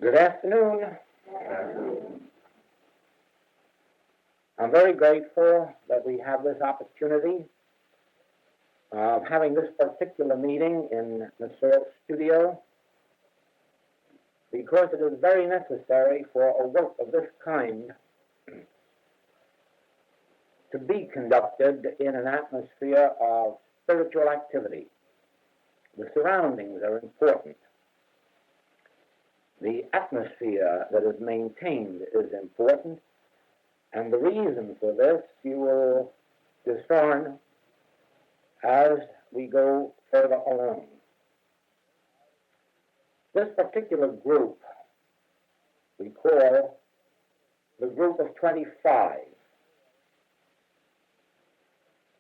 Good afternoon. I'm very grateful that we have this opportunity of having this particular meeting in the Search studio, because it is very necessary for a work of this kind to be conducted in an atmosphere of spiritual activity. The surroundings are important. The atmosphere that is maintained is important, and the reason for this you will discern as we go further along. This particular group we call the group of 25.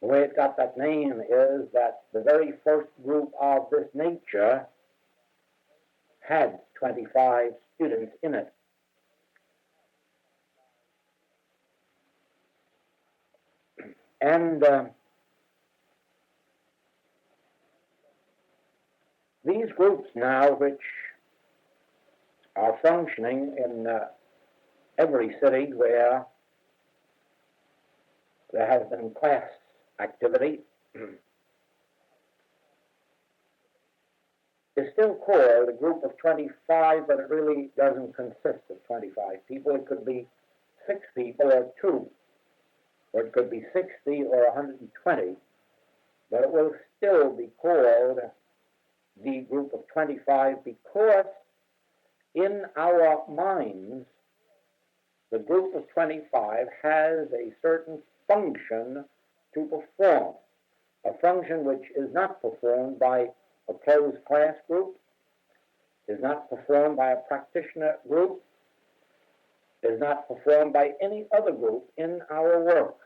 The way it got that name is that the very first group of this nature had 25 students in it. And these groups now, which are functioning in every city where there has been class activity, is still called a group of 25, but it really doesn't consist of 25 people. It could be 6 people or 2, or it could be 60 or 120, but it will still be called the group of 25, because in our minds the group of 25 has a certain function to perform, a function which is not performed by a closed class group, is not performed by a practitioner group, is not performed by any other group in our work.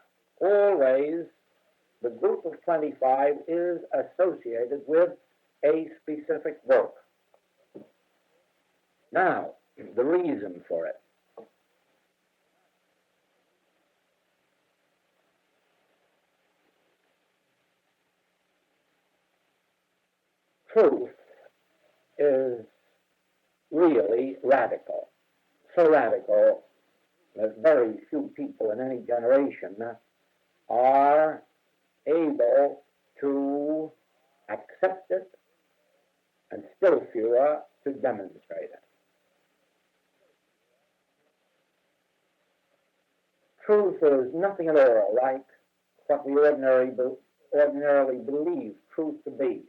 Always the group of 25 is associated with a specific work. Now, the reason for it. Truth is really radical, so radical that very few people in any generation are able to accept it, and still fewer to demonstrate it. Truth is nothing at all like what we ordinarily believe truth to be.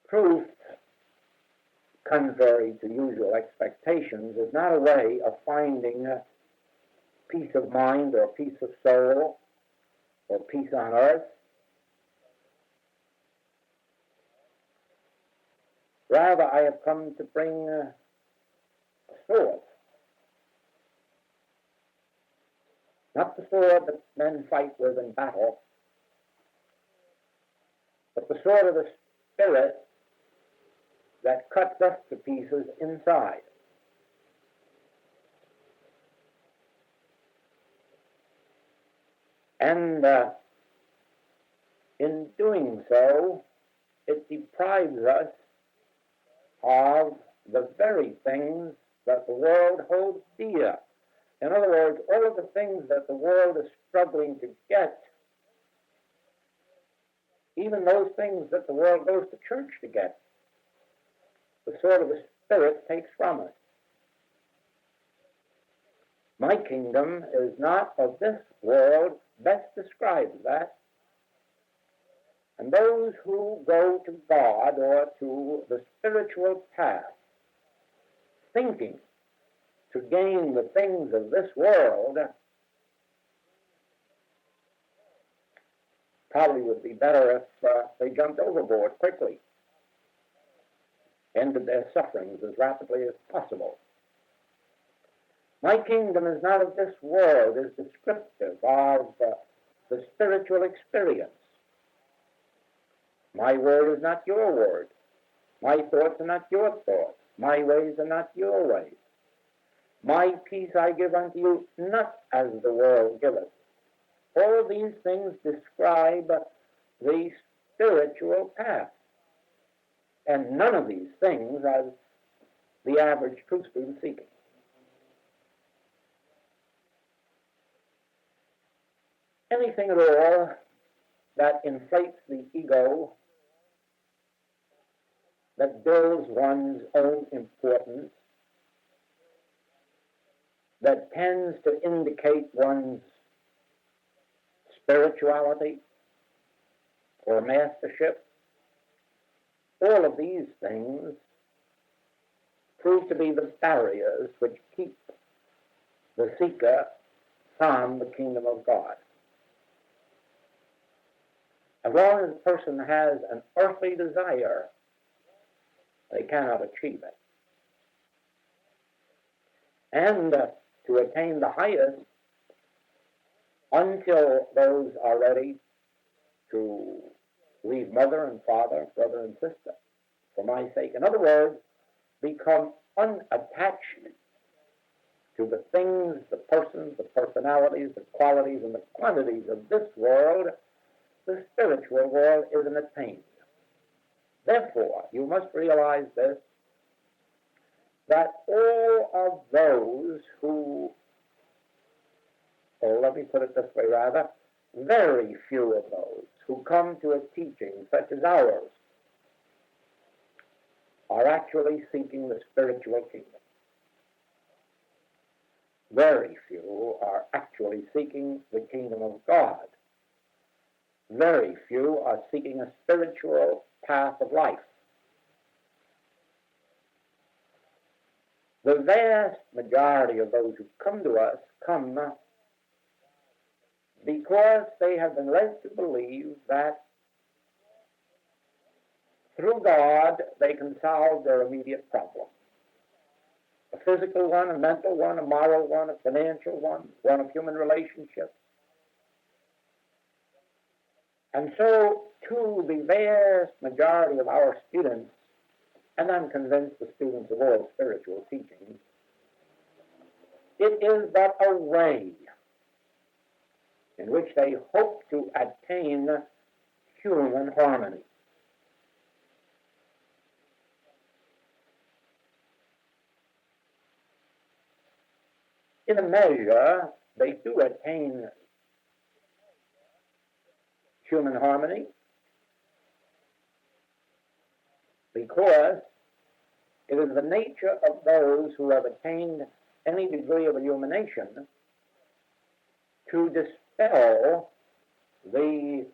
Truth, contrary to usual expectations, is not a way of finding peace of mind or peace of soul or peace on earth. Rather, I have come to bring a sword. Not the sword that men fight with in battle, but the sword of the Spirit that cuts us to pieces inside. And in doing so, it deprives us of the very things that the world holds dear. In other words, all of the things that the world is struggling to get, even those things that the world goes to church to get, the sword of the Spirit takes from us. My kingdom is not of this world, best describes that. And those who go to God or to the spiritual path, thinking to gain the things of this world, probably would be better if they jumped overboard quickly, ended their sufferings as rapidly as possible. My kingdom is not of this world, is descriptive of the spiritual experience. My word is not your word. My thoughts are not your thoughts. My ways are not your ways. My peace I give unto you, not as the world giveth. All these things describe the spiritual path. And none of these things has the average truth student seeking. Anything at all that inflates the ego, that builds one's own importance, that tends to indicate one's spirituality or mastership, all of these things prove to be the barriers which keep the seeker from the kingdom of God. As long as a person has an earthly desire, they cannot achieve it. And to attain the highest, until those are ready to leave mother and father, brother and sister, for my sake. In other words, become unattached to the things, the persons, the personalities, the qualities, and the quantities of this world, the spiritual world isn't attained. Therefore, you must realize this, that all of those who, or let me put it this way rather, very few of those who come to a teaching such as ours are actually seeking the spiritual kingdom. Very few are actually seeking the kingdom of God. Very few are seeking a spiritual path of life. The vast majority of those who come to us come because they have been led to believe that through God they can solve their immediate problem. A physical one, a mental one, a moral one, a financial one, one of human relationships. And so, to the vast majority of our students, and I'm convinced the students of all spiritual teachings, it is but a way in which they hope to attain human harmony. In a measure, they do attain human harmony because it is the nature of those who have attained any degree of illumination to dispel the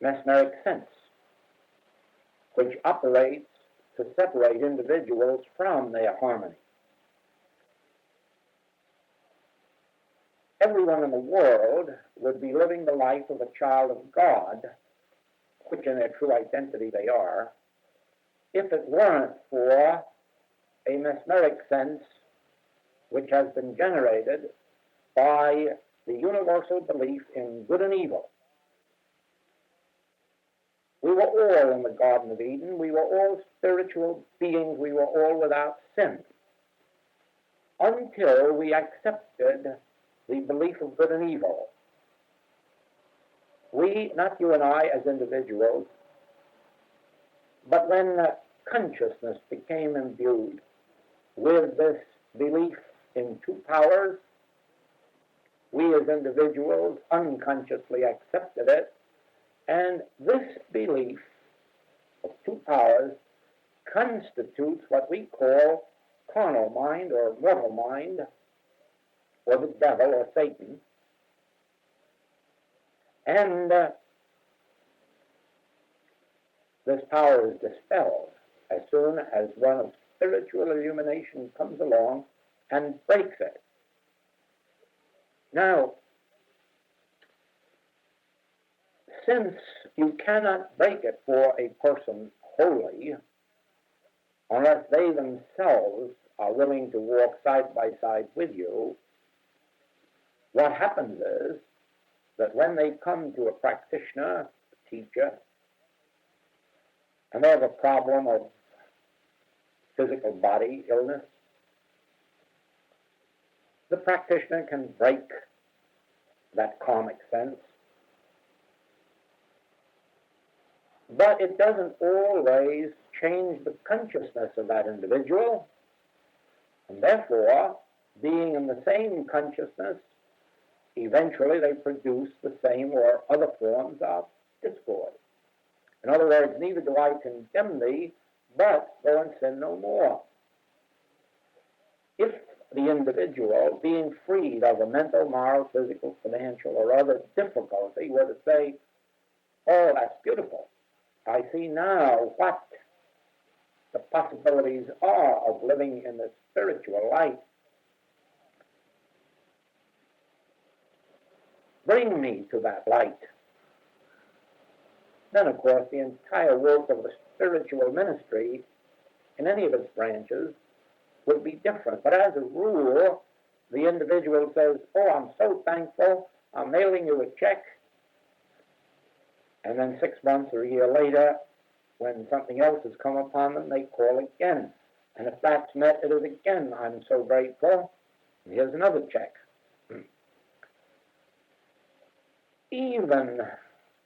mesmeric sense which operates to separate individuals from their harmony. Everyone in the world would be living the life of a child of God, which in their true identity they are, if it weren't for a mesmeric sense which has been generated by the universal belief in good and evil. We were all in the Garden of Eden. We were all spiritual beings. We were all without sin until we accepted the belief of good and evil. We, not you and I as individuals, but when consciousness became imbued with this belief in two powers, we as individuals unconsciously accepted it, and this belief of two powers constitutes what we call carnal mind or mortal mind, or the devil or Satan. And this power is dispelled as soon as one of spiritual illumination comes along and breaks it. Now, since you cannot break it for a person wholly, unless they themselves are willing to walk side by side with you, what happens is that when they come to a practitioner, a teacher, and they have a problem of physical body illness, the practitioner can break that karmic sense But it doesn't always change the consciousness of that individual, and therefore, being in the same consciousness, eventually they produce the same or other forms of discord. In other words, neither do I condemn thee, but go and sin no more. If the individual, being freed of a mental, moral, physical, financial, or other difficulty, were to say, oh, that's beautiful, I see now what the possibilities are of living in the spiritual light. Bring me to that light. Then, of course, the entire work of the spiritual ministry in any of its branches would be different. But as a rule, the individual says, oh, I'm so thankful, I'm mailing you a check. And then 6 months or a year later, when something else has come upon them, they call again. And if that's met, it is again, I'm so grateful, and here's another check. Even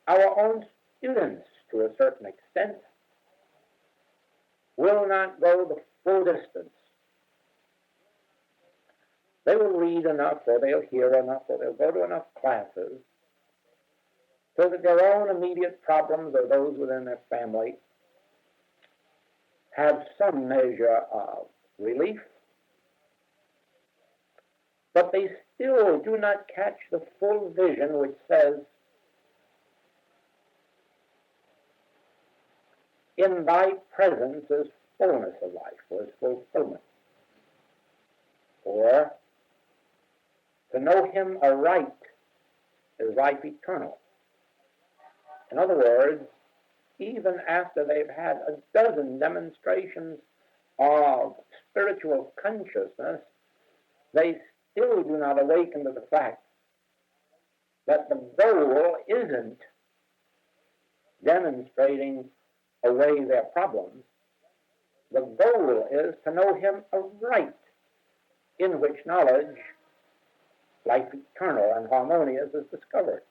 our own students, to a certain extent, will not go the full distance. They will read enough, or they'll hear enough, or they'll go to enough classes, so that their own immediate problems or those within their family have some measure of relief, but they still do not catch the full vision which says, in thy presence is fullness of life, or is fulfillment. Or, to know him aright is life eternal. In other words, even after they've had a dozen demonstrations of spiritual consciousness, they still do not awaken to the fact that the goal isn't demonstrating away their problems. The goal is to know him aright, in which knowledge life eternal and harmonious is discovered.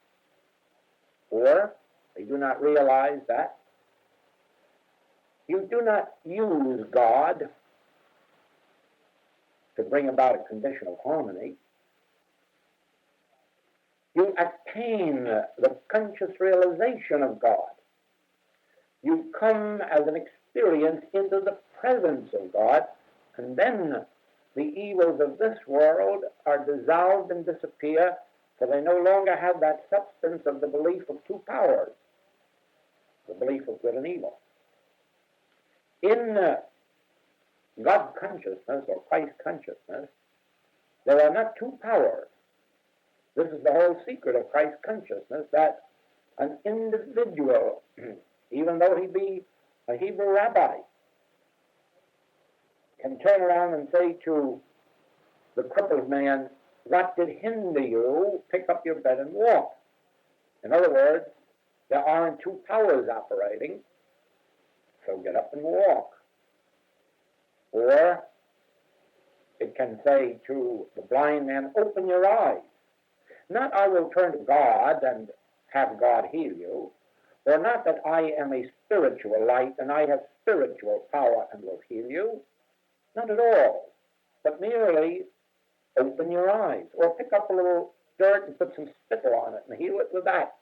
Or they do not realize that you do not use God to bring about a condition of harmony. You attain the conscious realization of God. You come as an experience into the presence of God, and then the evils of this world are dissolved and disappear, for they no longer have that substance of the belief of two powers, the belief of good and evil. In God consciousness or Christ consciousness, there are not two powers. This is the whole secret of Christ consciousness, that an individual, even though he be a Hebrew rabbi, can turn around and say to the crippled man, what did hinder you? Pick up your bed and walk. In other words, there aren't two powers operating, so get up and walk. Or it can say to the blind man, open your eyes. Not I will turn to God and have God heal you, or not that I am a spiritual light and I have spiritual power and will heal you. Not at all, but merely open your eyes, or pick up a little dirt and put some spittle on it and heal it with that,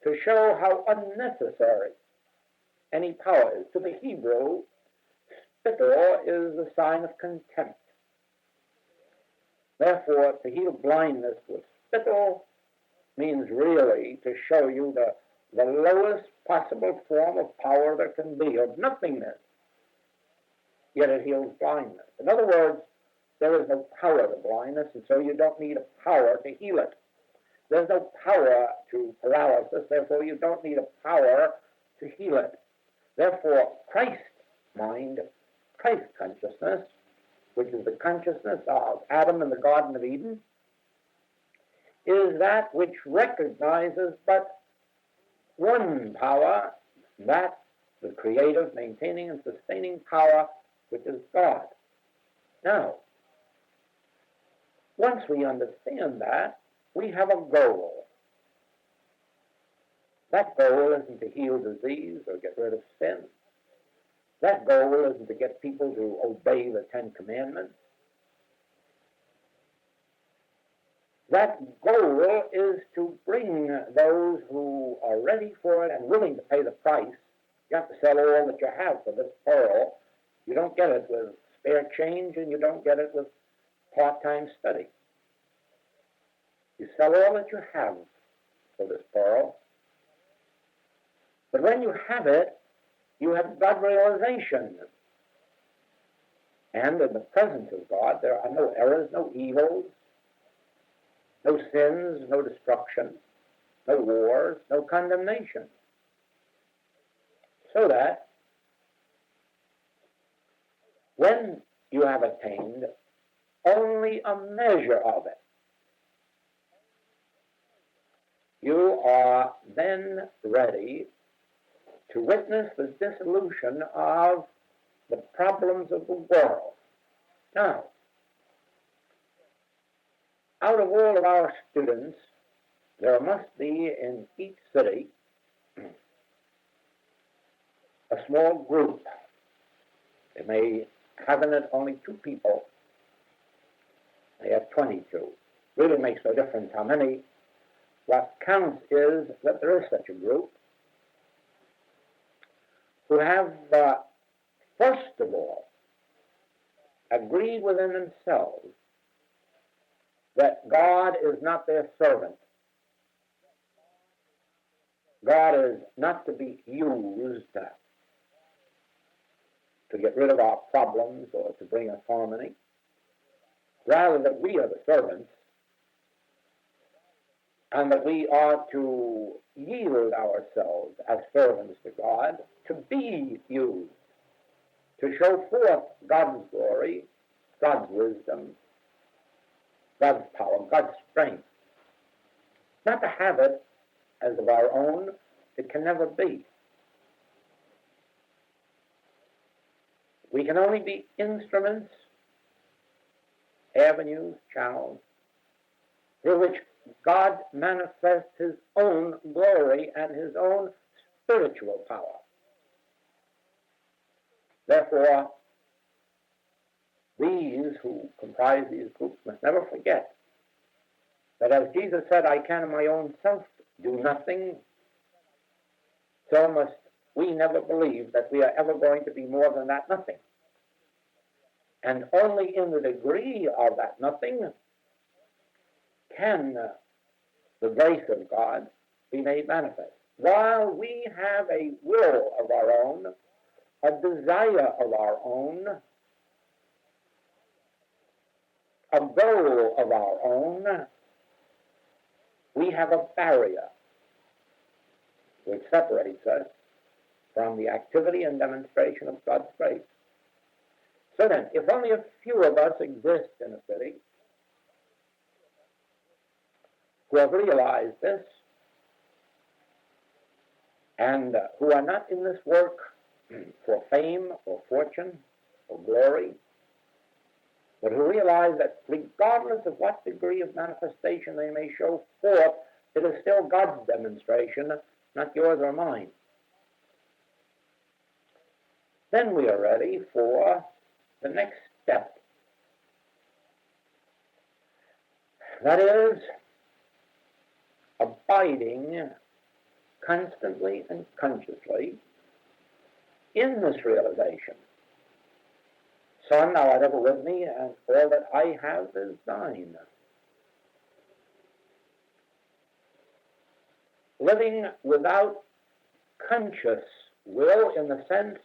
to show how unnecessary any power is. To the Hebrew, spittle is a sign of contempt. Therefore, to heal blindness with spittle means really to show you the lowest possible form of power there can be, of nothingness, yet it heals blindness. In other words, there is no power to blindness, and so you don't need a power to heal it. There's no power to paralysis, therefore you don't need a power to heal it. Therefore, Christ mind, Christ consciousness, which is the consciousness of Adam in the Garden of Eden, is that which recognizes but one power, that the creative, maintaining, and sustaining power, which is God. Now, once we understand that, we have a goal. That goal isn't to heal disease or get rid of sin. That goal isn't to get people to obey the Ten Commandments. That goal is to bring those who are ready for it and willing to pay the price. You have to sell all that you have for this pearl. You don't get it with spare change, and you don't get it with part-time study. You sell all that you have for this pearl. But when you have it, you have God realization. And in the presence of God, there are no errors, no evils, no sins, no destruction, no wars, no condemnation. So that when you have attained only a measure of it, you are then ready to witness the dissolution of the problems of the world. Now, out of all of our students, there must be in each city a small group. They may have in it only 2 people. They have 22. Really makes no difference how many. What counts is that there is such a group who have, first of all, agreed within themselves that God is not their servant. God is not to be used to get rid of our problems or to bring us harmony. Rather, that we are the servants, and that we are to yield ourselves as servants to God, to be used, to show forth God's glory, God's wisdom, God's power, God's strength. Not to have it as of our own. It can never be. We can only be instruments, avenues, channels, through which God manifests his own glory and his own spiritual power. Therefore, these who comprise these groups must never forget that as Jesus said, I can in my own self do nothing, so must we never believe that we are ever going to be more than that nothing. And only in the degree of that nothing can the grace of God be made manifest. While we have a will of our own, a desire of our own, a goal of our own, we have a barrier which separates us from the activity and demonstration of God's grace. So then, if only a few of us exist in a city who have realized this and who are not in this work for fame or fortune or glory, but who realize that regardless of what degree of manifestation they may show forth, it is still God's demonstration, not yours or mine. Then we are ready for the next step. That is, abiding constantly and consciously in this realization. Son, thou art ever with me, and all that I have is thine. Living without conscious will, in the sense,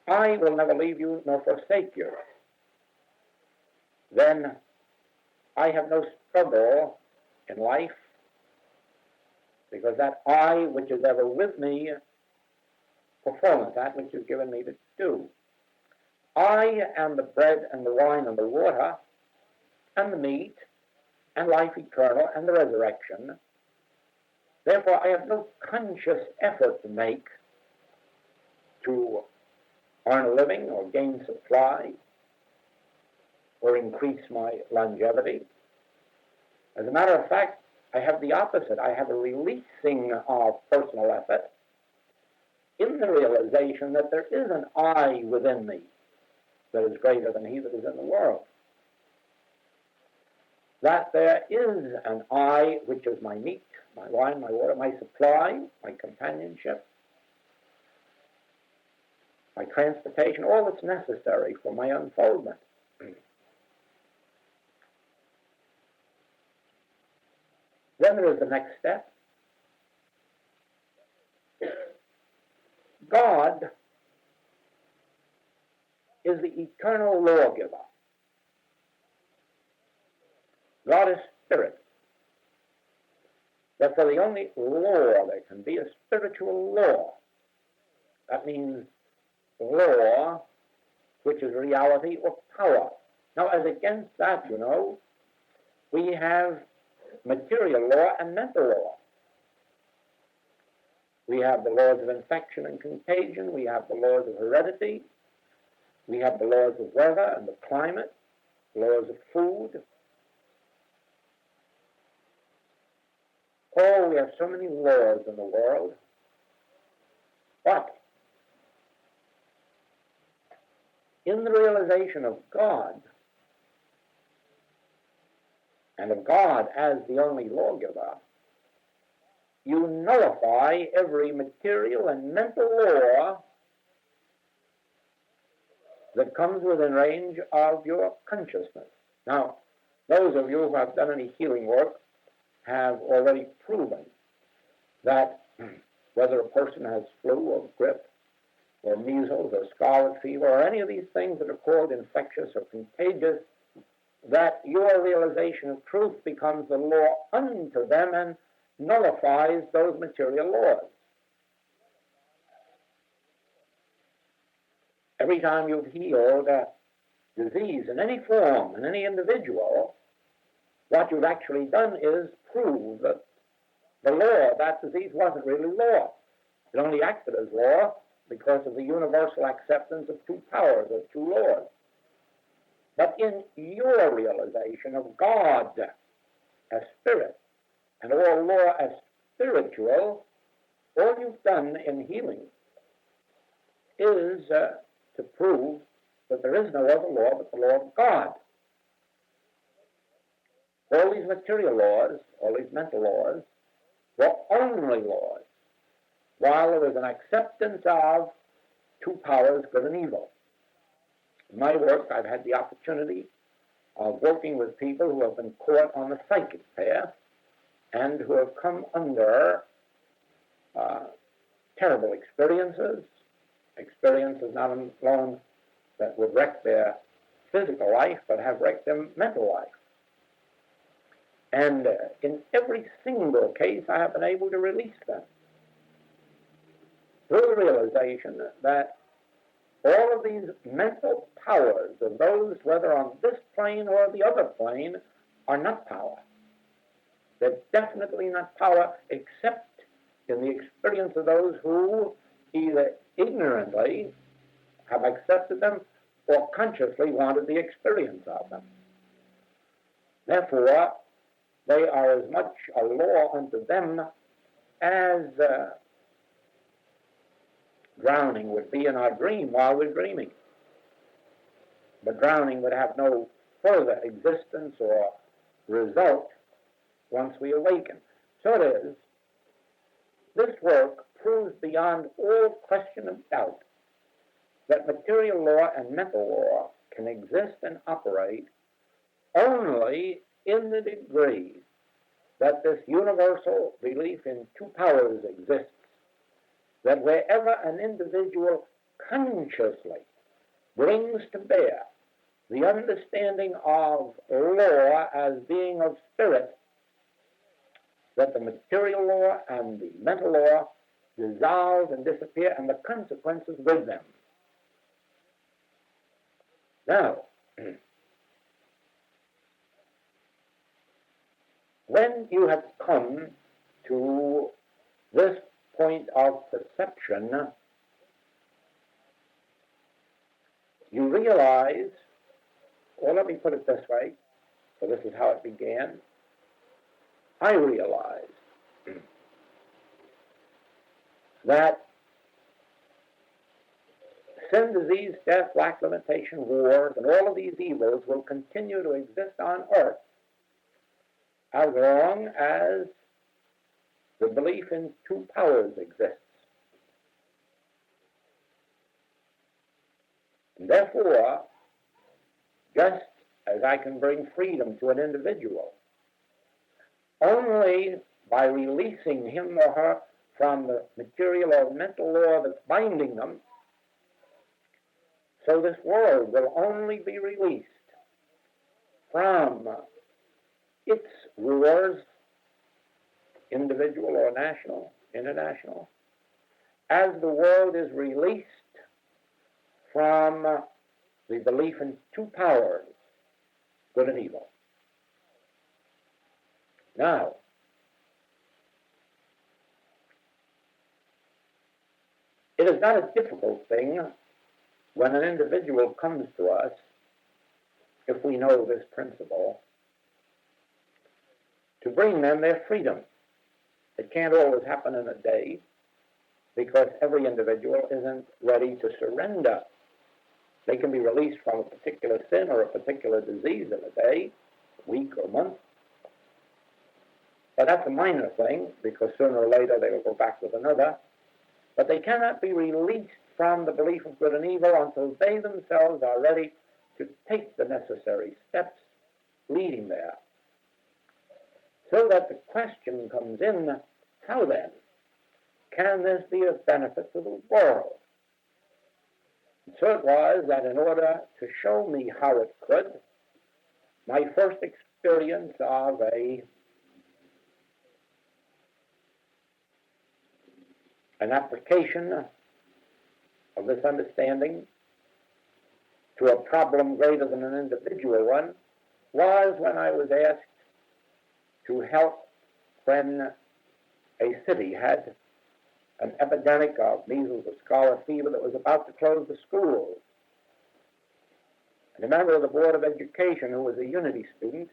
I will never leave you nor forsake you, then I have no struggle in life, because that I which is ever with me performeth that which is given me to do. I am the bread and the wine and the water and the meat and life eternal and the resurrection. Therefore, I have no conscious effort to make to earn a living or gain supply or increase my longevity. As a matter of fact, I have the opposite. I have a releasing of personal effort in the realization that there is an I within me that is greater than he that is in the world. That there is an I which is my meat, my wine, my water, my supply, my companionship, my transportation, all that's necessary for my unfoldment. Then there is the next step. God is the eternal lawgiver. God is spirit. Therefore, the only law there can be is spiritual law. That means law, which is reality or power. Now, as against that, we have material law and mental law. We have the laws of infection and contagion. We have the laws of heredity. We have the laws of weather and the climate, laws of food. Oh, we have so many laws in the world. But in the realization of God, and of God as the only lawgiver, you nullify every material and mental law that comes within range of your consciousness. Now, those of you who have done any healing work have already proven that whether a person has flu or grippe or measles or scarlet fever or any of these things that are called infectious or contagious, that your realization of truth becomes the law unto them and nullifies those material laws. Every time you've healed a disease in any form, in any individual, what you've actually done is prove that the law of that disease wasn't really law. It only acted as law because of the universal acceptance of two powers, of two laws. But in your realization of God as spirit and all law as spiritual, all you've done in healing is to prove that there is no other law but the law of God. All these material laws, all these mental laws, were only laws, while there was an acceptance of two powers, good and evil. In my work, I've had the opportunity of working with people who have been caught on the psychic path and who have come under terrible experiences not alone that would wreck their physical life, but have wrecked their mental life. And in every single case, I have been able to release them through the realization that all of these mental powers of those, whether on this plane or the other plane, are not power. They're definitely not power, except in the experience of those who either ignorantly have accepted them or consciously wanted the experience of them. Therefore, they are as much a law unto them as drowning would be in our dream while we're dreaming. But drowning would have no further existence or result once we awaken. So it is, this work proves beyond all question of doubt that material law and mental law can exist and operate only in the degree that this universal belief in two powers exists, that wherever an individual consciously brings to bear the understanding of law as being of spirit, that the material law and the mental law dissolve and disappear, and the consequences with them. Now, when you have come to this point of perception, you realize, or let me put it this way, for this is how it began, I realized that sin, disease, death, lack, limitation, wars, and all of these evils will continue to exist on earth as long as the belief in two powers exists. And therefore, just as I can bring freedom to an individual only by releasing him or her from the material or mental law that's binding them, so this world will only be released from its wars, individual or national, international, as the world is released from the belief in two powers, good and evil. Now, it is not a difficult thing when an individual comes to us, if we know this principle, to bring them their freedom. It can't always happen in a day, because every individual isn't ready to surrender. They can be released from a particular sin or a particular disease in a day, a week or month. But that's a minor thing, because sooner or later they will go back with another. But they cannot be released from the belief of good and evil until they themselves are ready to take the necessary steps leading there. So that the question comes in, how then can this be of benefit to the world? And so it was that in order to show me how it could, my first experience of an application of this understanding to a problem greater than an individual one was when I was asked to help when a city had an epidemic of measles or scarlet fever that was about to close the schools. And a member of the Board of Education, who was a Unity student,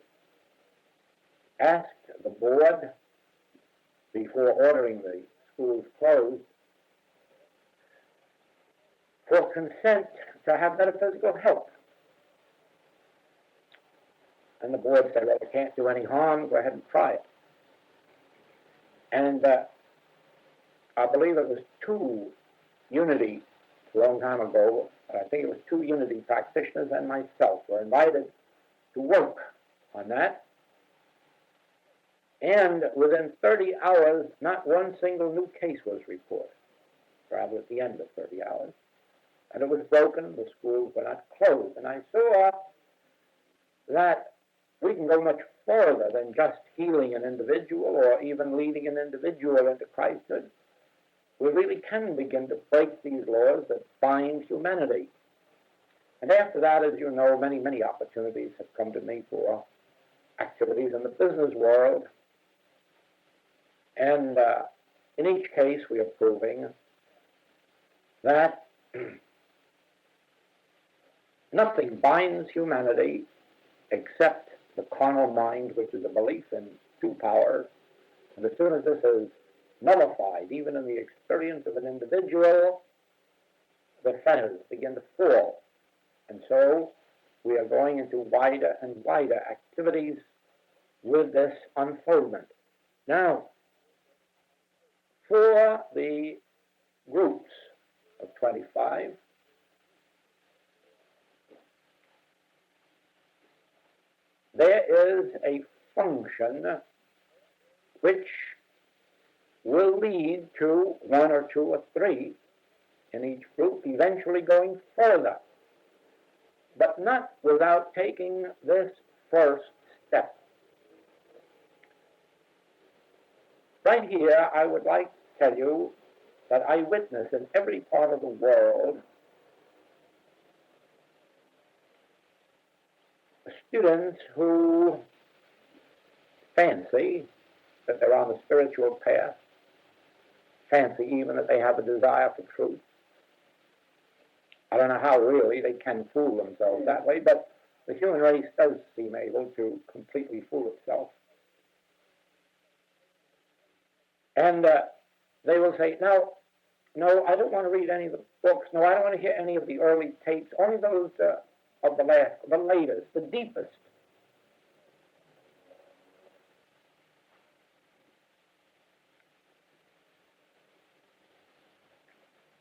asked the board, before ordering the schools closed, for consent to have metaphysical help. And the board said, well, it can't do any harm, go ahead and try it. And I believe it was two Unity, a long time ago, I think it was two Unity practitioners and myself were invited to work on that. And within 30 hours, not one single new case was reported, rather at the end of 30 hours. And it was broken, the schools were not closed. And I saw that we can go much further than just healing an individual or even leading an individual into Christhood. We really can begin to break these laws that bind humanity. And after that, as you know, many, many opportunities have come to me for activities in the business world. And in each case, we are proving that nothing binds humanity except the carnal mind, which is a belief in two powers. And as soon as this is nullified, even in the experience of an individual, the fetters begin to fall. And so we are going into wider and wider activities with this unfoldment. Now, for the groups of 25, there is a function which will lead to one or two or three in each group, eventually going further, but not without taking this first step. Right here, I would like to tell you that I witness in every part of the world students who fancy that they're on the spiritual path, fancy even that they have a desire for truth. I don't know how really they can fool themselves that way, but the human race does seem able to completely fool itself. And they will say, no, I don't want to read any of the books. No, I don't want to hear any of the early tapes. Only those of the latest, the deepest.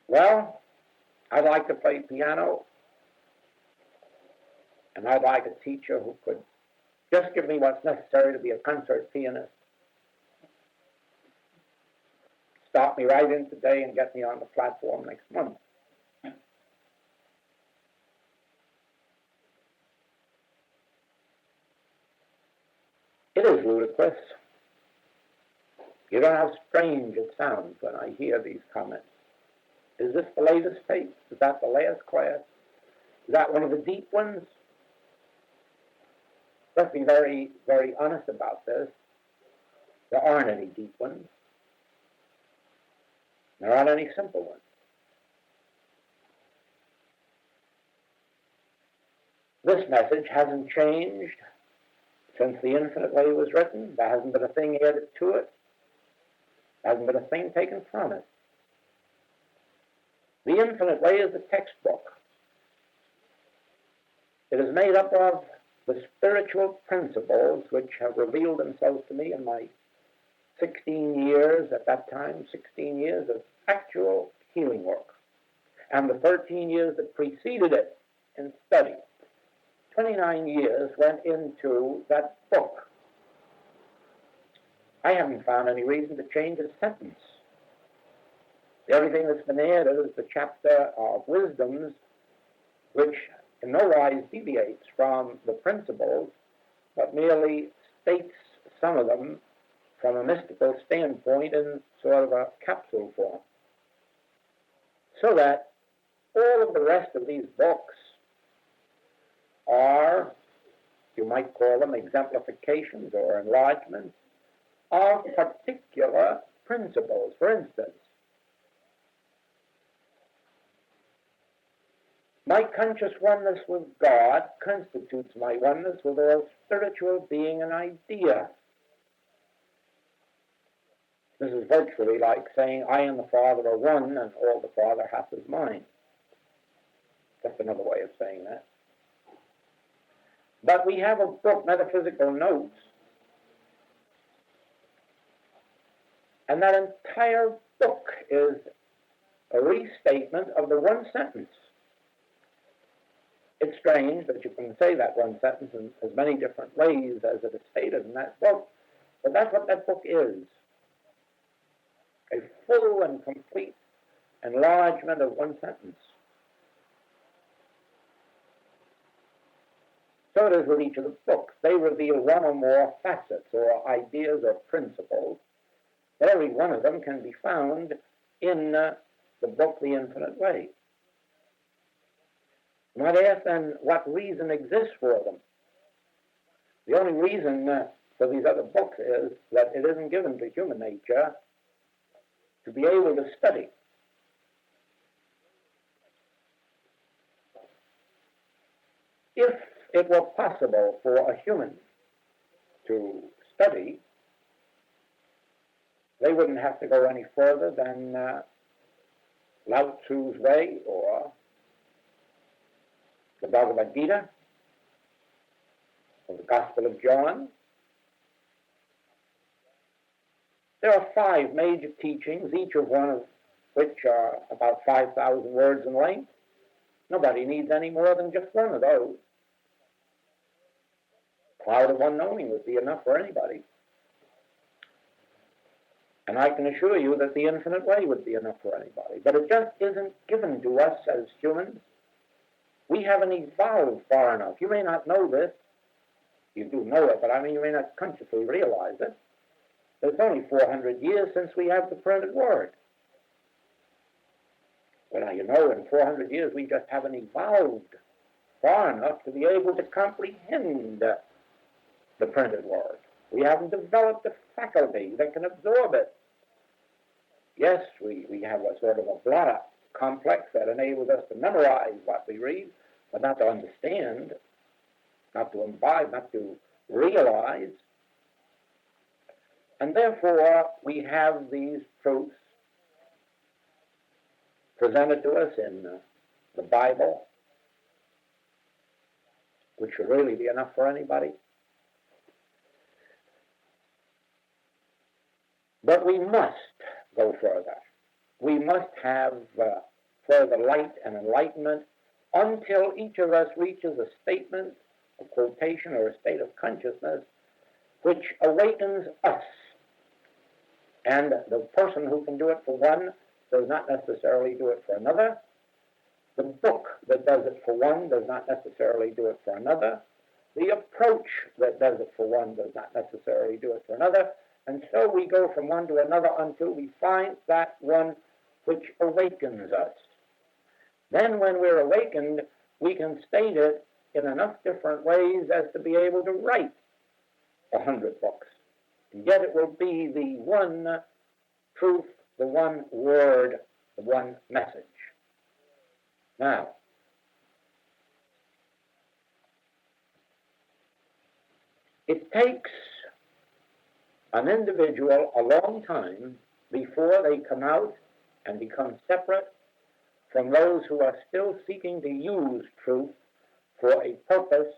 Well, I'd like to play piano, and I'd like a teacher who could just give me what's necessary to be a concert pianist. Start me right in today and get me on the platform next month. It is ludicrous. You know how strange it sounds when I hear these comments. Is this the latest tape? Is that the last class? Is that one of the deep ones? Let's be very, very honest about this. There aren't any deep ones. There aren't any simple ones. This message hasn't changed since the Infinite Way was written. There hasn't been a thing added to it. There hasn't been a thing taken from it. The Infinite Way is a textbook. It is made up of the spiritual principles which have revealed themselves to me in my 16 years, at that time, 16 years of actual healing work, and the 13 years that preceded it in study. 29 years went into that book. I haven't found any reason to change a sentence. Everything that's been added is the chapter of wisdoms, which in no wise deviates from the principles, but merely states some of them from a mystical standpoint in sort of a capsule form. So that all of the rest of these books are, you might call them exemplifications or enlargements of particular principles. For instance, my conscious oneness with God constitutes my oneness with all spiritual being and idea. This is virtually like saying, I and the Father are one, and all the Father hath is mine. Just another way of saying that. But we have a book, Metaphysical Notes, and that entire book is a restatement of the one sentence. It's strange that you can say that one sentence in as many different ways as it is stated in that book, but that's what that book is. A full and complete enlargement of one sentence. So it is with each of the books. They reveal one or more facets or ideas or principles. Every one of them can be found in the book, The Infinite Way. You might ask then, what reason exists for them? The only reason for these other books is that it isn't given to human nature to be able to study. If it were possible for a human to study, they wouldn't have to go any further than Lao Tzu's way or the Bhagavad Gita or the Gospel of John. There are 5 major teachings, each of one of which are about 5,000 words in length. Nobody needs any more than just one of those. Cloud of unknowing would be enough for anybody. And I can assure you that the Infinite Way would be enough for anybody. But it just isn't given to us as humans. We haven't evolved far enough. You may not know this. You do know it, but I mean you may not consciously realize it. It's only 400 years since we have the printed word. Well, you know, in 400 years we just haven't evolved far enough to be able to comprehend the printed word. We haven't developed a faculty that can absorb it. Yes, we have a sort of a blotter complex that enables us to memorize what we read, but not to understand, not to imbibe, not to realize. And therefore, we have these truths presented to us in the Bible, which should really be enough for anybody. But we must go further. We must have further light and enlightenment until each of us reaches a statement, a quotation, or a state of consciousness which awakens us. And the person who can do it for one does not necessarily do it for another. The book that does it for one does not necessarily do it for another. The approach that does it for one does not necessarily do it for another. And so we go from one to another until we find that one which awakens us. Then when we're awakened, we can state it in enough different ways as to be able to write 100 books. And yet it will be the one truth, the one word, the one message. Now, it takes an individual a long time before they come out and become separate from those who are still seeking to use truth for a purpose,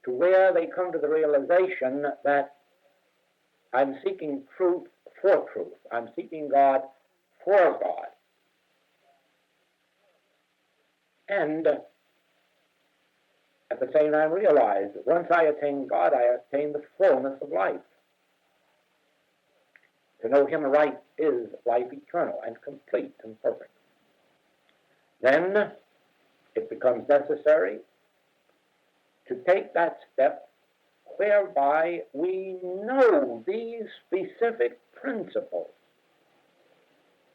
to where they come to the realization that I'm seeking truth for truth. I'm seeking God for God. And at the same time realize that once I attain God, I attain the fullness of life. To know Him aright is life eternal and complete and perfect. Then it becomes necessary to take that step whereby we know these specific principles.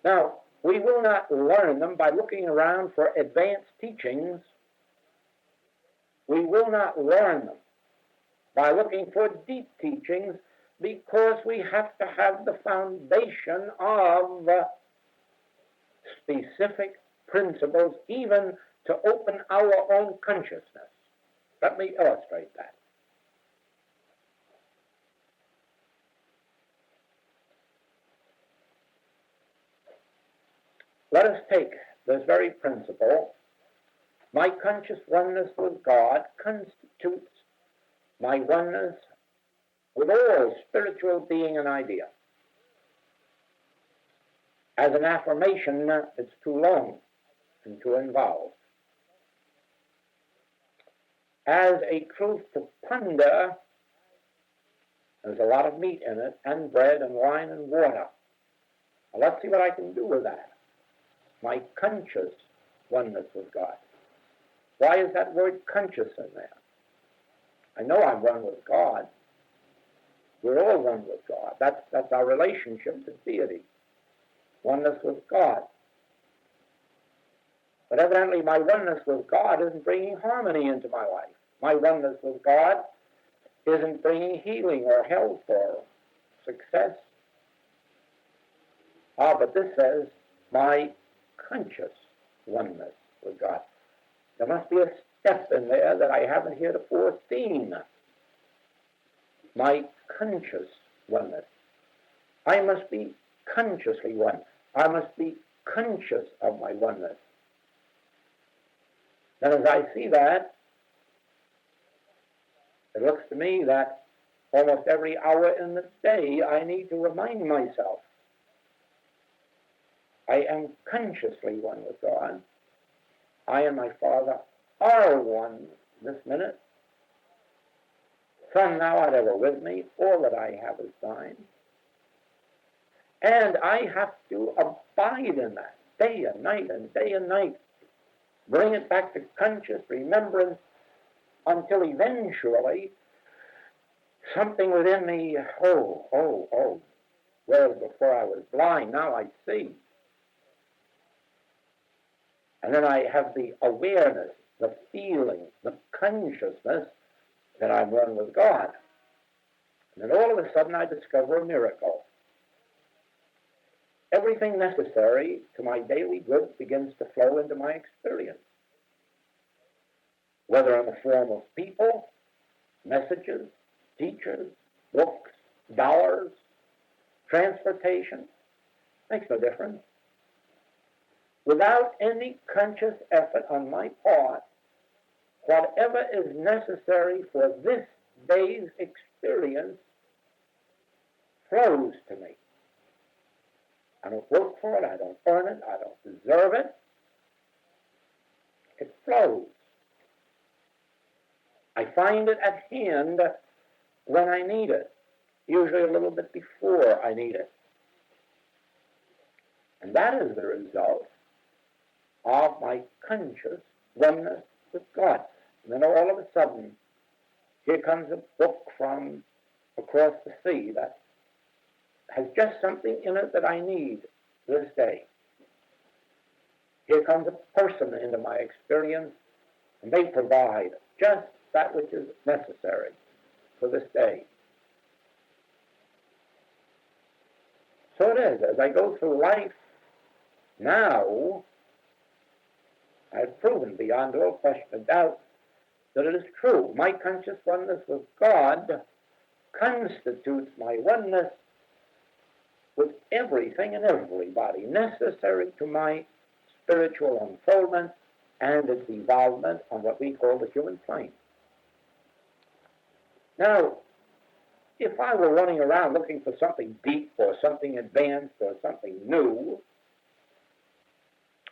Now, we will not learn them by looking around for advanced teachings. We will not learn them by looking for deep teachings, because we have to have the foundation of specific principles even to open our own consciousness. Let me illustrate that. Let us take this very principle. My conscious oneness with God constitutes my oneness with all spiritual being and idea. As an affirmation, it's too long and too involved. As a truth to ponder, there's a lot of meat in it, and bread and wine and water. Now, let's see what I can do with that. My conscious oneness with God. Why is that word conscious in there? I know I'm one with God. We're all one with God. That's our relationship to deity. Oneness with God. But evidently my oneness with God isn't bringing harmony into my life. My oneness with God isn't bringing healing or health or success. But this says my conscious oneness with God. There must be a step in there that I haven't heretofore seen. My conscious oneness. I must be consciously one. I must be conscious of my oneness. Then as I see that, it looks to me that almost every hour in the day I need to remind myself I am consciously one with God. I and my Father are one this minute. Son, thou art ever with me. All that I have is thine. And I have to abide in that day and night and day and night. Bring it back to conscious remembrance until eventually something within me, whereas before I was blind, now I see. And then I have the awareness, the feeling, the consciousness that I'm one with God. And then all of a sudden I discover a miracle. Everything necessary to my daily good begins to flow into my experience. Whether in the form of people, messages, teachers, books, dollars, transportation, makes no difference. Without any conscious effort on my part, whatever is necessary for this day's experience flows to me. I don't work for it, I don't earn it, I don't deserve it. It flows. I find it at hand when I need it, usually a little bit before I need it. And that is the result of my conscious oneness with God. And then all of a sudden, here comes a book from across the sea that has just something in it that I need this day. Here comes a person into my experience, and they provide just that which is necessary for this day. So it is, as I go through life now, I've proven beyond all question of doubt that it is true. My conscious oneness with God constitutes my oneness with everything and everybody necessary to my spiritual unfoldment and its evolvement on what we call the human plane. Now, if I were running around looking for something deep or something advanced or something new,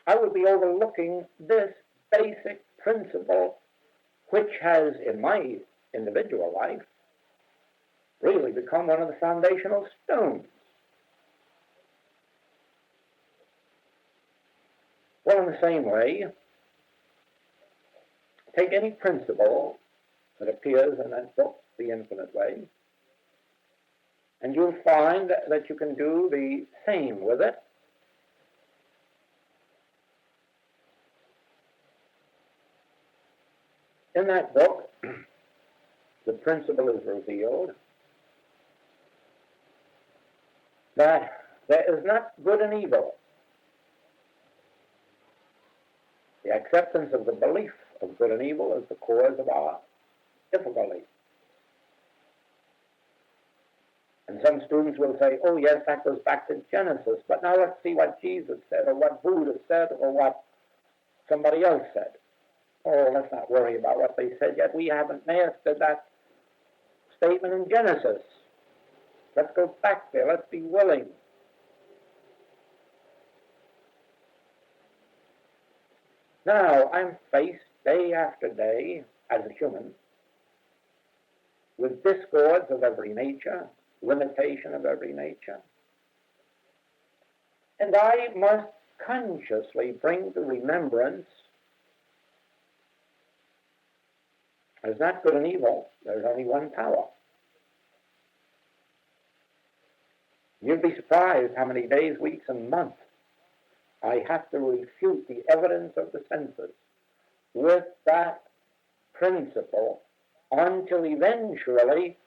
I would be overlooking this basic principle which has, in my individual life, really become one of the foundational stones. Well, in the same way, take any principle that appears in that book, The Infinite Way, and you'll find that you can do the same with it. In that book, the principle is revealed that there is not good and evil. The acceptance of the belief of good and evil is the cause of our difficulty. And some students will say, oh yes, that goes back to Genesis, but now let's see what Jesus said, or what Buddha said, or what somebody else said. Oh, let's not worry about what they said yet. We haven't mastered that statement in Genesis. Let's go back there. Let's be willing. Now, I'm faced day after day, as a human, with discords of every nature, limitation of every nature. And I must consciously bring to remembrance there's not good and evil. There's only one power. You'd be surprised how many days, weeks, and months I have to refute the evidence of the senses with that principle until eventually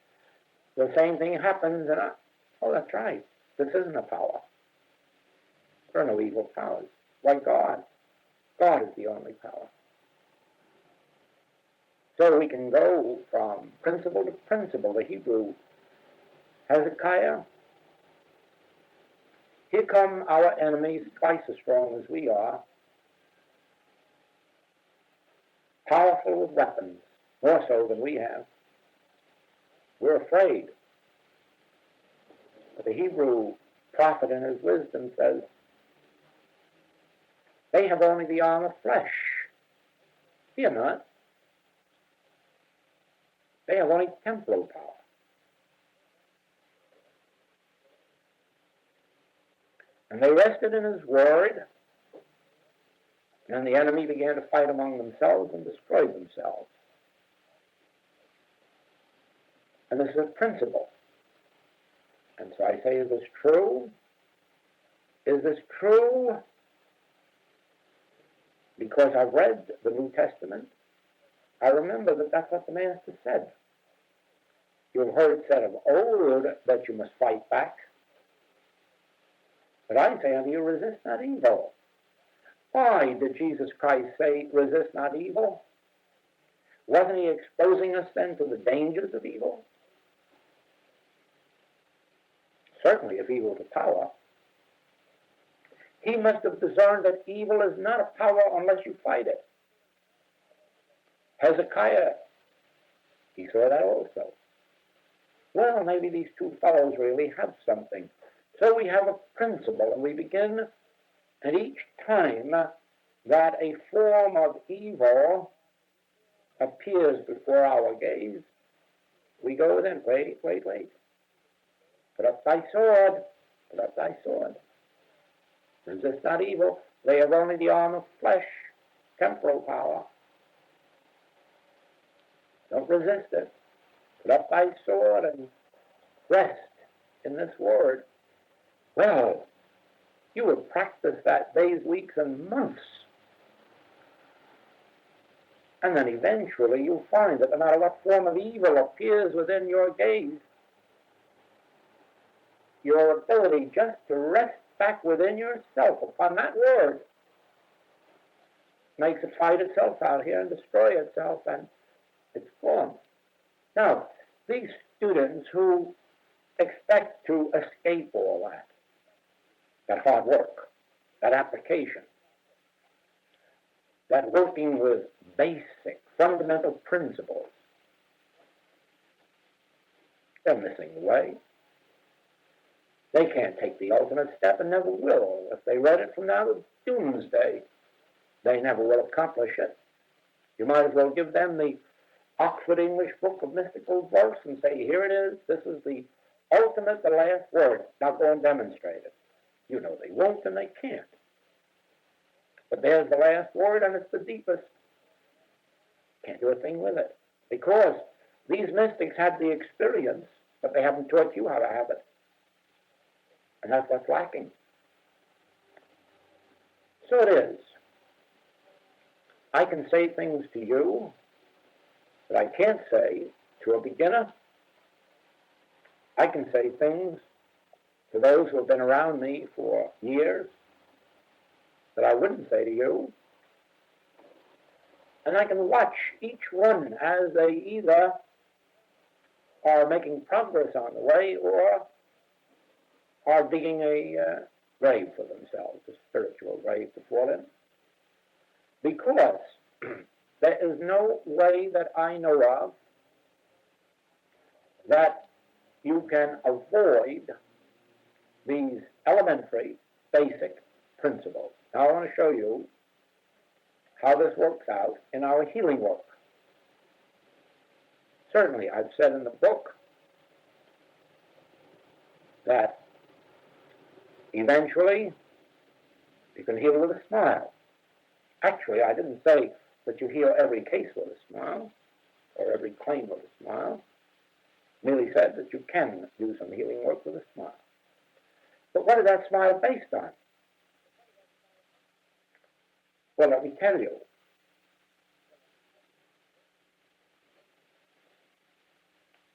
the same thing happens and oh, that's right. This isn't a power. There are no evil powers. Why, God. God is the only power. So we can go from principle to principle. The Hebrew Hezekiah. Here come our enemies, twice as strong as we are, powerful with weapons, more so than we have. We're afraid. But the Hebrew prophet in his wisdom says, they have only the arm of flesh. Fear not. They have only temporal power. And they rested in his word, and the enemy began to fight among themselves and destroy themselves. And this is a principle. And so I say, is this true? Is this true? Because I've read the New Testament, I remember that that's what the Master said. You've heard said of old that you must fight back. But I say unto you, resist not evil. Why did Jesus Christ say, resist not evil? Wasn't he exposing us then to the dangers of evil? certainly if evil is a power, he must have discerned that evil is not a power unless you fight it. Hezekiah, he saw that also. Well, maybe these two fellows really have something. So we have a principle, and we begin, and each time that a form of evil appears before our gaze, we go within, wait. Put up thy sword, put up thy sword. Resist not evil, they have only the arm of flesh, temporal power. Don't resist it. Put up thy sword and rest in this word. Well, you would practice that days, weeks, and months. And then eventually you'll find that no matter what form of evil appears within your gaze, your ability just to rest back within yourself upon that word makes it fight itself out here and destroy itself, and it's gone. Now, these students who expect to escape all that hard work, that application, that working with basic, fundamental principles, they're missing the way. They can't take the ultimate step and never will. If they read it from now to doomsday, they never will accomplish it. You might as well give them the Oxford English Book of Mystical Verse and say, here it is, this is the ultimate, the last word. Now go and demonstrate it. You know they won't and they can't. But there's the last word, and it's the deepest. Can't do a thing with it. Because these mystics had the experience, but they haven't taught you how to have it. And that's what's lacking. So it is. I can say things to you that I can't say to a beginner. I can say things to those who have been around me for years that I wouldn't say to you. And I can watch each one as they either are making progress on the way or are digging a grave for themselves, a spiritual grave before them. Because there is no way that I know of that you can avoid these elementary, basic principles. Now I want to show you how this works out in our healing work. Certainly, I've said in the book that eventually you can heal with a smile. Actually, I didn't say that you heal every case with a smile or every claim with a smile. Merely said that you can do some healing work with a smile. But what is that smile based on? Well, let me tell you.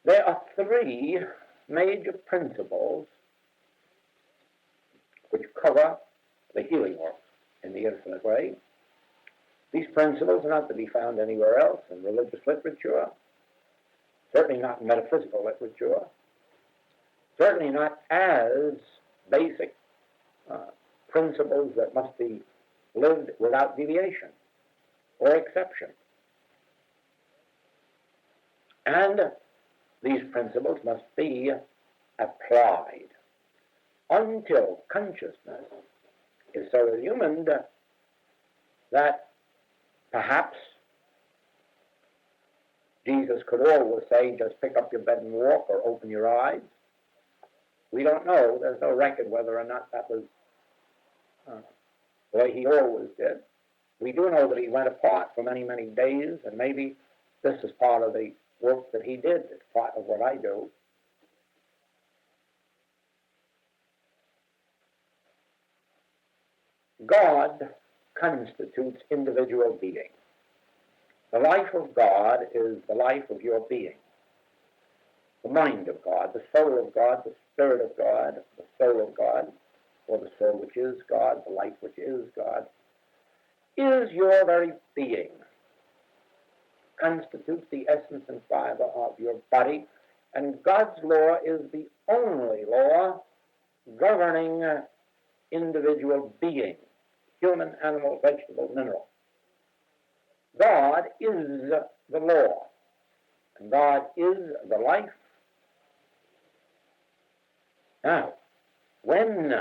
There are three major principles which cover the healing work in the infinite way. These principles are not to be found anywhere else in religious literature, certainly not in metaphysical literature, certainly not as basic principles that must be lived without deviation or exception. And these principles must be applied until consciousness is so illumined that perhaps Jesus could always say, just pick up your bed and walk, or open your eyes. We don't know. There's no record whether or not that was the way he always did. We do know that he went apart for many, many days, and maybe this is part of the work that he did. It's part of what I do. God constitutes individual being. The life of God is the life of your being. The mind of God, the soul of God, the spirit of God, the soul of God, or the soul which is God, the life which is God, is your very being, constitutes the essence and fiber of your body, and God's law is the only law governing individual being, human, animal, vegetable, mineral. God is the law, and God is the life. Now, when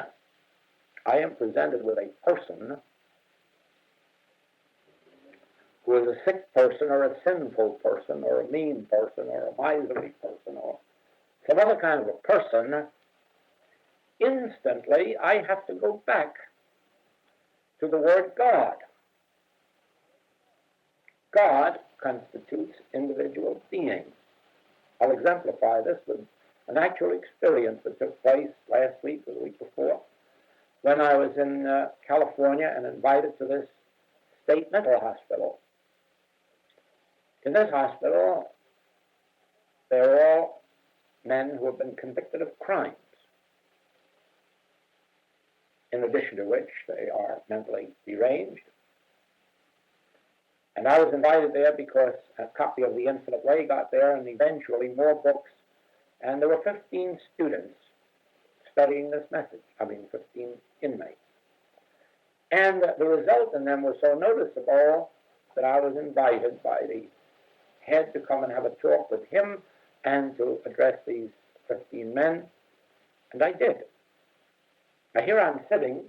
I am presented with a person who is a sick person or a sinful person or a mean person or a miserly person or some other kind of a person, instantly I have to go back to the word God. God constitutes individual beings. I'll exemplify this with an actual experience that took place last week or the week before when I was in California and invited to this state mental hospital. In this hospital, they're all men who have been convicted of crimes, in addition to which they are mentally deranged. And I was invited there because a copy of The Infinite Way got there, and eventually more books. And there were 15 students studying this message. 15 inmates. And the result in them was so noticeable that I was invited by the head to come and have a talk with him and to address these 15 men. And I did. Now here I'm sitting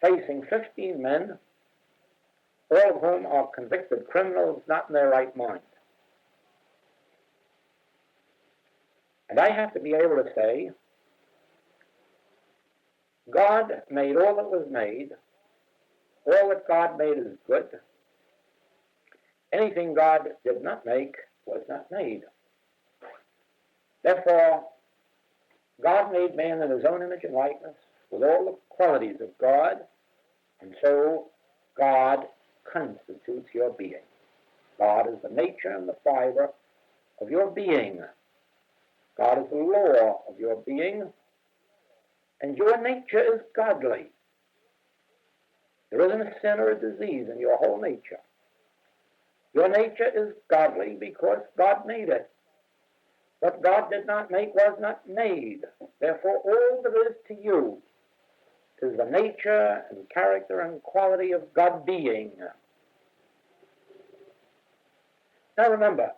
facing 15 men, all of whom are convicted criminals, not in their right mind. And I have to be able to say, God made all that was made. All that God made is good. Anything God did not make was not made. Therefore, God made man in his own image and likeness with all the qualities of God, and so God constitutes your being. God is the nature and the fiber of your being. God is the law of your being, and your nature is godly. There isn't a sin or a disease in your whole nature. Your nature is godly because God made it. What God did not make was not made. Therefore, all there is to you is the nature and character and quality of God being. Now remember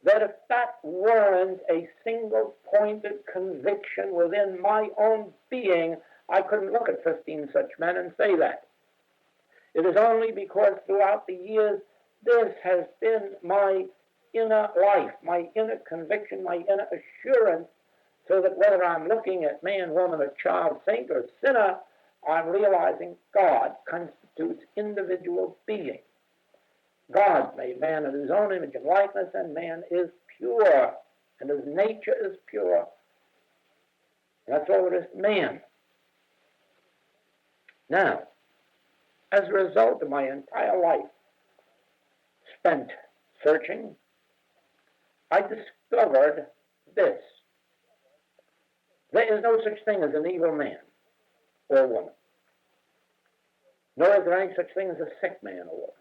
that if that weren't a single-pointed conviction within my own being, I couldn't look at 15 such men and say that. It is only because throughout the years this has been my inner life, my inner conviction, my inner assurance, so that whether I'm looking at man, woman, or child, saint, or sinner, I'm realizing God constitutes individual being. God made man in his own image and likeness, and man is pure, and his nature is pure. And that's all there is to man. Now, as a result of my entire life spent searching, I discovered this. There is no such thing as an evil man or woman, nor is there any such thing as a sick man or woman.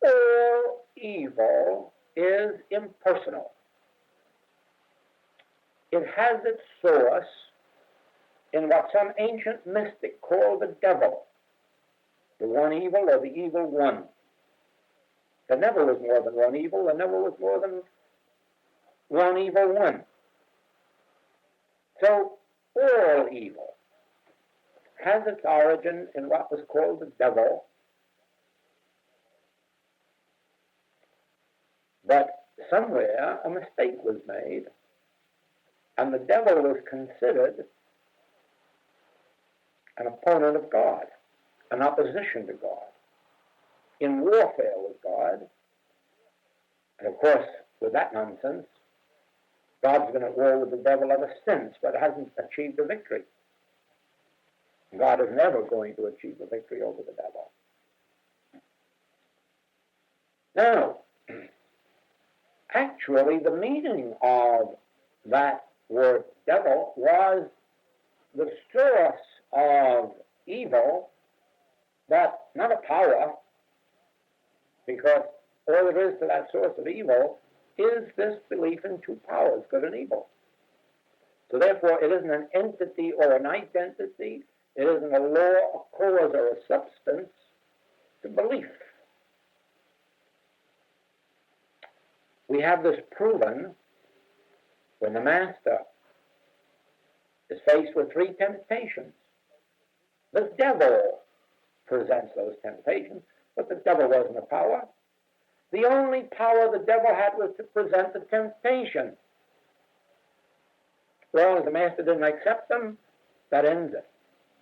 All evil is impersonal. It has its source in what some ancient mystic called the devil, the one evil or the evil one. There never was more than one evil. There never was more than one evil one. So all evil has its origin in what was called the devil. But somewhere a mistake was made, and the devil was considered an opponent of God, an opposition to God, in warfare with God. And of course, with that nonsense, God's been at war with the devil ever since, but hasn't achieved a victory. God is never going to achieve a victory over the devil. Now, actually, the meaning of that word devil was the source of evil, but not a power, because all there is to that source of evil is this belief in two powers, good and evil. So therefore, it isn't an entity or an identity. It isn't a law, a cause, or a substance. It's a belief. We have this proven when the Master is faced with three temptations. The devil presents those temptations, but the devil wasn't a power. The only power the devil had was to present the temptation. Well, if the Master didn't accept them, that ends it.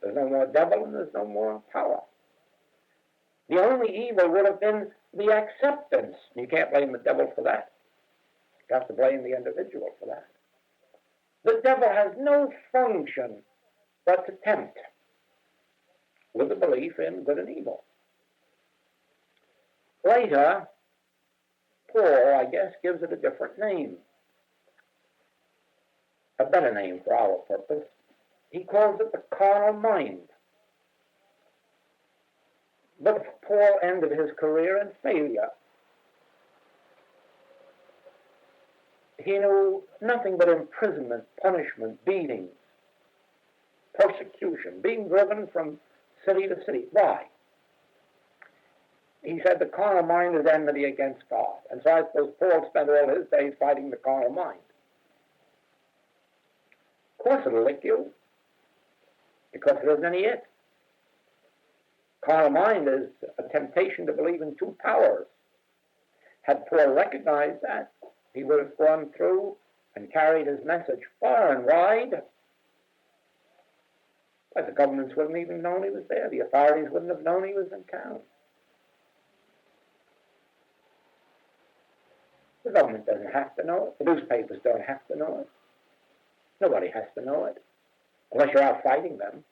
There's no more devil and there's no more power. The only evil would have been the acceptance. You can't blame the devil for that. You have to blame the individual for that. The devil has no function but to tempt with the belief in good and evil. Later, Paul, I guess, gives it a different name. A better name for our purpose. He calls it the carnal mind. But Paul ended his career in failure. He knew nothing but imprisonment, punishment, beatings, persecution, being driven from city to city. Why? He said the carnal mind is enmity against God. And so I suppose Paul spent all his days fighting the carnal mind. Of course it'll lick you, because there isn't any it. Carnal mind is a temptation to believe in two powers. Had Paul recognized that, he would have gone through and carried his message far and wide. But the governments wouldn't even known he was there. The authorities wouldn't have known he was in town. The government doesn't have to know it. The newspapers don't have to know it. Nobody has to know it, unless you're out fighting them.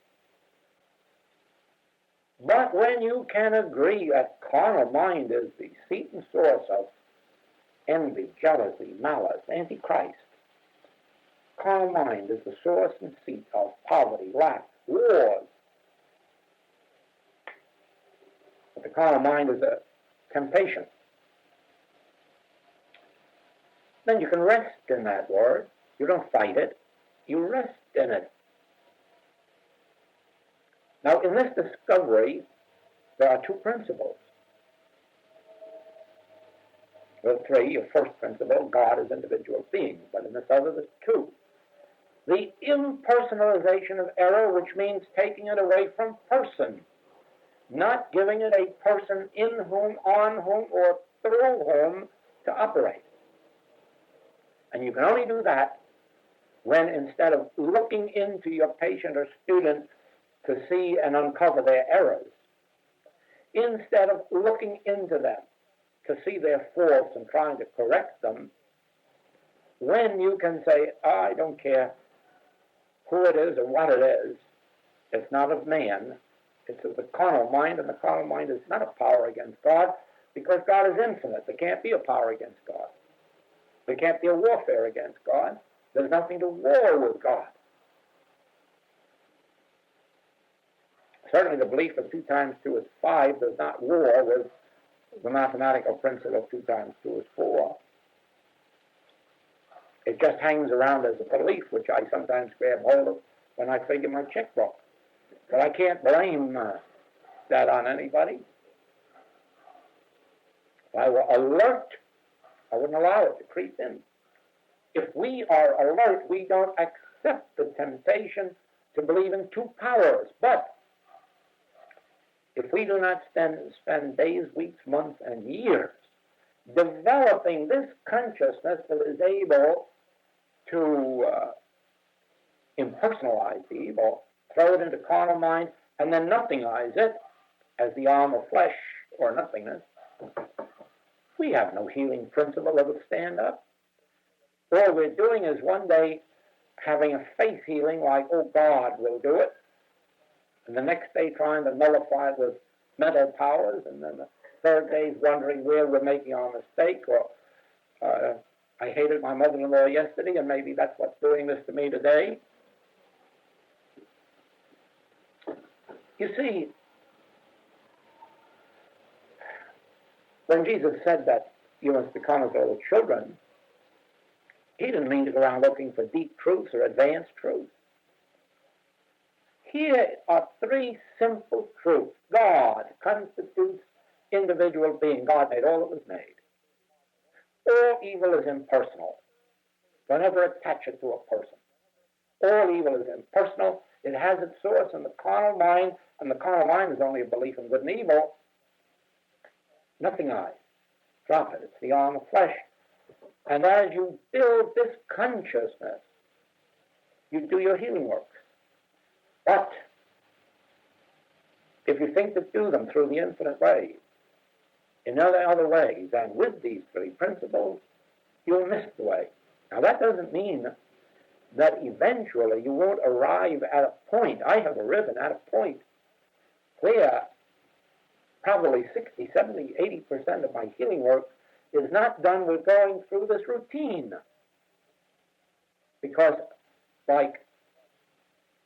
But when you can agree that carnal mind is the seat and source of envy, jealousy, malice, antichrist, carnal mind is the source and seat of poverty, lack, wars. But the carnal mind is a temptation. Then you can rest in that word. You don't fight it. You rest in it. Now, in this discovery, there are two principles. Well, three. Your first principle, God is individual being, but in this other, there's two. The impersonalization of error, which means taking it away from person, not giving it a person in whom, on whom, or through whom to operate. And you can only do that when, instead of looking into your patient or student to see and uncover their errors, instead of looking into them to see their faults and trying to correct them, when you can say, I don't care who it is or what it is, it's not of man, it's of the carnal mind, and the carnal mind is not a power against God, because God is infinite. There can't be a power against God. There can't be a warfare against God. There's nothing to war with God. Certainly the belief of 2 times 2 is 5 does not war with the mathematical principle of 2 times 2 is 4. It just hangs around as a belief, which I sometimes grab hold of when I figure my checkbook. But I can't blame that on anybody. If I were alert, I wouldn't allow it to creep in. If we are alert, we don't accept the temptation to believe in 2 powers. But if we do not spend days, weeks, months, and years developing this consciousness that is able to impersonalize the evil, throw it into carnal mind, and then nothingize it as the arm of flesh or nothingness, we have no healing principle that will stand up. All we're doing is one day having a faith healing like, oh, God will do it, and the next day trying to nullify it with mental powers, and then the third day is wondering where we're making our mistake, or I hated my mother-in-law yesterday, and maybe that's what's doing this to me today. You see, when Jesus said that you must become as little children, He didn't mean to go around looking for deep truths or advanced truths. Here are three simple truths. God constitutes individual being. God made all that was made. All evil is impersonal. Don't ever attach it to a person. All evil is impersonal. It has its source in the carnal mind, and the carnal mind is only a belief in good and evil. Nothing I. Drop it. It's the arm of flesh. And as you build this consciousness, you do your healing works. But if you think to do them through the infinite ways, in other ways, and with these three principles, you'll miss the way. Now that doesn't mean that eventually you won't arrive at a point. I have arriven at a point where probably 60, 70, 80% of my healing work is not done with going through this routine. Because, like,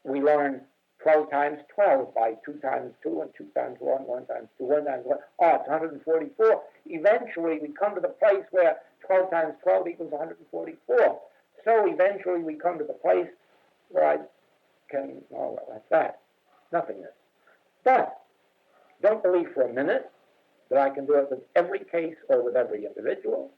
we learn 12 times 12 by 2 times 2 and 2 times 1, 1 times 2, 1 times 1. Oh, it's 144. Eventually, we come to the place where 12 times 12 equals 144. So eventually, we come to the place where I can, oh, well, that's that. Nothingness. But don't believe for a minute that I can do it with every case or with every individual.